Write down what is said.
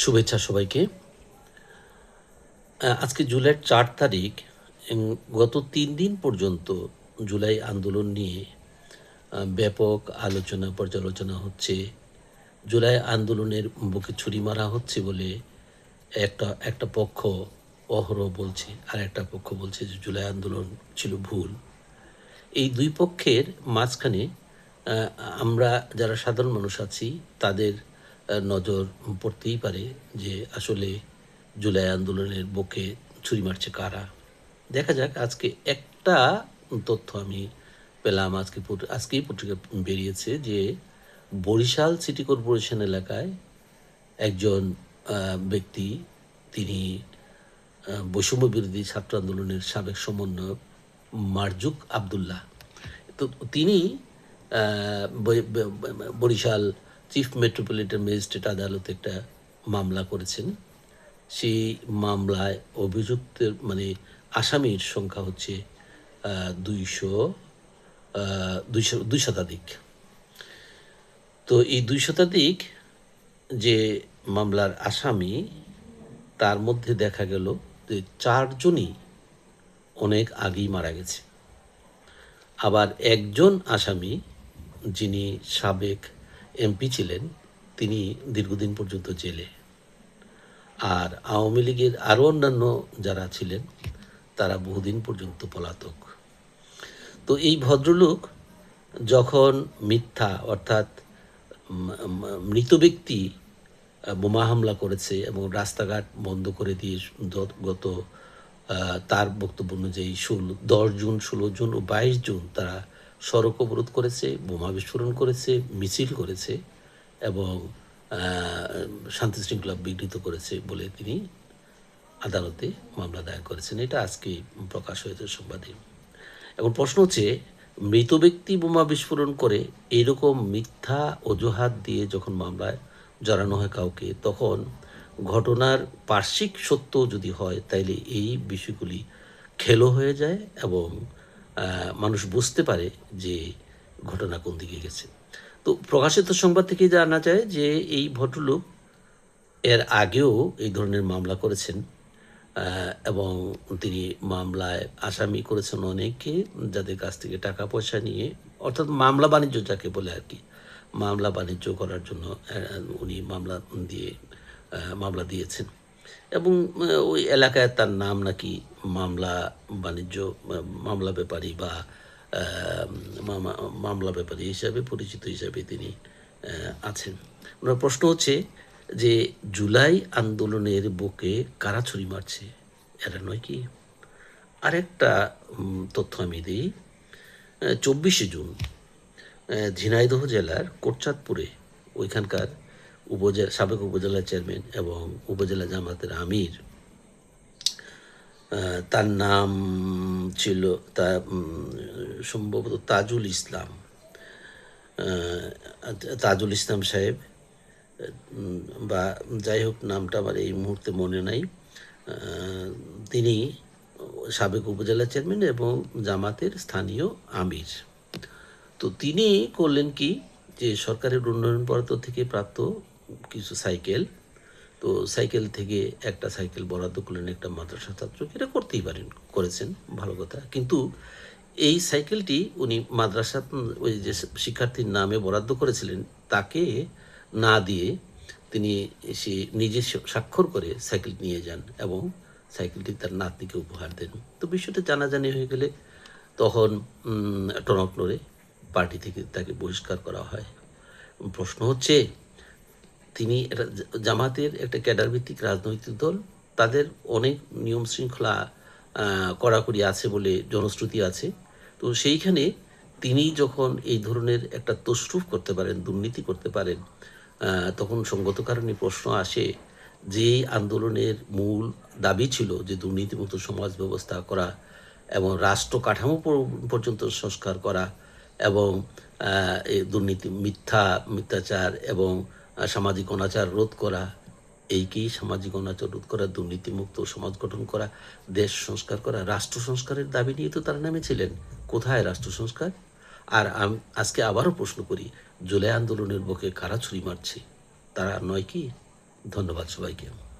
শুভেচ্ছা সবাইকে। আজকে জুলাইয়ের ৪ তারিখ। গত ৩ দিন পর্যন্ত জুলাই আন্দোলন নিয়ে ব্যাপক আলোচনা পর্যালোচনা হচ্ছে। জুলাই আন্দোলনের বুকে ছুরি মারা হচ্ছে বলে একটা পক্ষ অহরহ বলছে, আর একটা পক্ষ বলছে যে জুলাই আন্দোলন ছিল ভুল। এই দুই পক্ষের মাঝখানে আমরা যারা সাধারণ মানুষ আছি তাদের নজর পড়তেই পারে যে আসলে জুলাই আন্দোলনের বুকে ছুরি মারছে কারা। দেখা যাক, আজকে একটা তথ্য আমি পেলাম, আজকেই পত্রিকা বেরিয়েছে যে বরিশাল সিটি কর্পোরেশন এলাকায় একজন ব্যক্তি, তিনি বৈষম্য বিরোধী ছাত্র আন্দোলনের সাবেক সমন্বয়ক মারজুক আবদুল্লাহ, তো তিনি বরিশাল চিফ মেট্রোপলিটন ম্যাজিস্ট্রেট আদালতে একটা মামলা করেছেন। সেই মামলায় অভিযুক্তের আসামির সংখ্যা হচ্ছে ২০০ শতাধিক। তো এই ২ শতাধিক যে মামলার আসামি, তার মধ্যে দেখা গেল যে ৪ জনই অনেক আগেই মারা গেছে। আবার একজন আসামি, যিনি সাবেক এমপি ছিলেন, তিনি দীর্ঘদিন পর্যন্ত জেলে। আর আওয়ামী লীগের আরও অন্যান্য যারা ছিলেন তারা বহুদিন পর্যন্ত পলাতক। তো এই ভদ্রলোক যখন মিথ্যা, অর্থাৎ মৃত ব্যক্তি বোমা হামলা করেছে এবং রাস্তাঘাট বন্ধ করে দিয়ে গত তার বক্তব্য অনুযায়ী 10 জুন, 16 জুন ও 22 জুন তারা সড়ক অবরোধ করেছে, বোমা বিস্ফোরণ করেছে, মিছিল করেছে এবং শান্তি শৃঙ্খলা বিঘ্নিত করেছে বলে তিনি আদালতে মামলা দায়ের করেছেন। এটা আজকে প্রকাশ হয়েছে সংবাদে। এখন প্রশ্ন হচ্ছে, মৃত ব্যক্তি বোমা বিস্ফোরণ করে এরকম মিথ্যা অজুহাত দিয়ে যখন মামলায় জড়ানো হয় কাউকে, তখন ঘটনার পার্শ্বিক সত্য যদি হয় তাইলে এই বিষয়গুলি খেলো হয়ে যায় এবং মানুষ বুঝতে পারে যে ঘটনা কোন দিকে গেছে। তো প্রকাশিত সংবাদ থেকে জানা যায় যে এই ভদ্রলোক এর আগেও এই ধরনের মামলা করেছেন এবং তিনি মামলায় আসামি করেছেন অনেকে, যাদের কাছ থেকে টাকা পয়সা নিয়ে, অর্থাৎ মামলা বাণিজ্য যাকে বলে আর কি, মামলা বাণিজ্য করার জন্য উনি মামলা দিয়েছেন এবং ওই এলাকায় তার নাম নাকি মামলা ব্যাপারী বা মামলা ব্যাপারী হিসাবে পরিচিত হিসাবে তিনি আছেন। ওনার প্রশ্ন হচ্ছে যে জুলাই আন্দোলনের বুকে কারা ছুরি মারছে, এরা নয় কি? আরেকটা তথ্য আমি দিই। 24শে জুন ঝিনাইদহ জেলার কোটচাঁদপুরে ওইখানকার সাবেক উপজেলা চেয়ারম্যান এবং উপজেলা জামাতের আমির, তার নাম ছিল সম্ভবত তাজুল ইসলাম সাহেব, বা যাই হোক, নামটা আমার এই মুহূর্তে মনে নাই। তিনি সাবেক উপজেলা চেয়ারম্যান এবং জামাতের স্থানীয় আমির। তো তিনি করলেন কি, যে সরকারের উন্নয়ন বরাদ্দ থেকে প্রাপ্ত কিছু সাইকেল, তো সাইকেল থেকে একটা সাইকেল বরাদ্দ করলেন একটা মাদ্রাসা ছাত্রকে। এটা করতেই পারেন, করেছেন, ভালো কথা। কিন্তু এই সাইকেলটি উনি মাদ্রাসা ওই যে শিক্ষার্থীর নামে বরাদ্দ করেছিলেন তাকে না দিয়ে তিনি নিজে স্বাক্ষর করে সাইকেল নিয়ে যান এবং সাইকেলটি তার নাতনিকে উপহার দেন। তো বিষয়টা জানাজানি হয়ে গেলে তখন টনক নড়ে পার্টি থেকে তাকে বহিষ্কার করা হয়। প্রশ্ন হচ্ছে, তিনি জামাতের একটা ক্যাডার ভিত্তিক রাজনৈতিক দল, তাদের অনেক নিয়ম শৃঙ্খলা কড়াকড়ি আছে বলে জনশ্রুতি আছে। তো সেইখানে তিনি যখন এই ধরনের একটা তশরুফ করতে পারেন, দুর্নীতি করতে পারেন, তখন সঙ্গত কারণে প্রশ্ন আসে যে আন্দোলনের মূল দাবি ছিল যে দুর্নীতিমুক্ত সমাজ ব্যবস্থা করা এবং রাষ্ট্র কাঠামো পর্যন্ত সংস্কার করা এবং এই দুর্নীতি, মিথ্যাচার এবং সামাজিক অনাচার রোধ করা, সামাজিক অনাচার রোধ করা, দুর্নীতিমুক্ত সমাজ গঠন করা, দেশ সংস্কার করা, রাষ্ট্র সংস্কারের দাবি নিয়ে তো তারা নেমেছিলেন। কোথায় রাষ্ট্র সংস্কার? আর আজকে আবারও প্রশ্ন করি, জুলাই আন্দোলনের বুকে কারা ছুরি মারছে, তারা নয় কি? ধন্যবাদ সবাইকে।